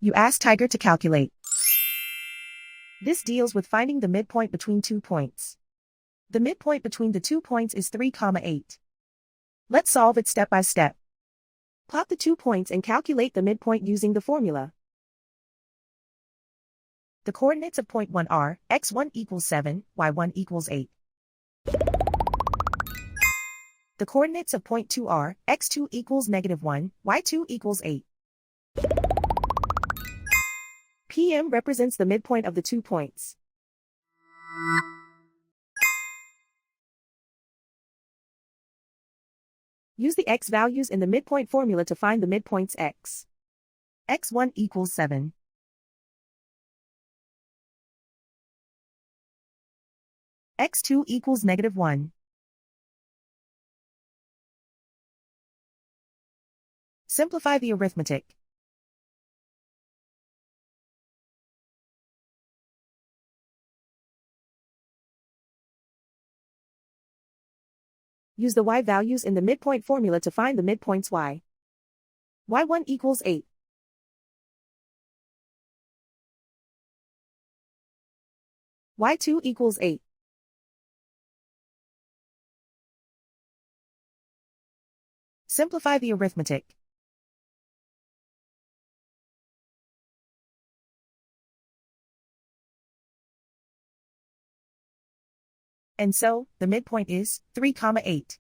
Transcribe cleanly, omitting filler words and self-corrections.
You ask Tiger to calculate. This deals with finding the midpoint between 2 points. The midpoint between the 2 points is 3, 8. Let's solve it step by step. Plot the 2 points and calculate the midpoint using the formula. The coordinates of point 1 are x1 equals 7, y1 equals 8. The coordinates of point 2 are x2 equals -1, y2 equals 8. PM represents the midpoint of the 2 points. Use the x values in the midpoint formula to find the midpoints x. x1 equals 7. x2 equals -1. Simplify the arithmetic. Use the y values in the midpoint formula to find the midpoints y. y1 equals 8. y2 equals 8. Simplify the arithmetic. And so, the midpoint is 3, 8.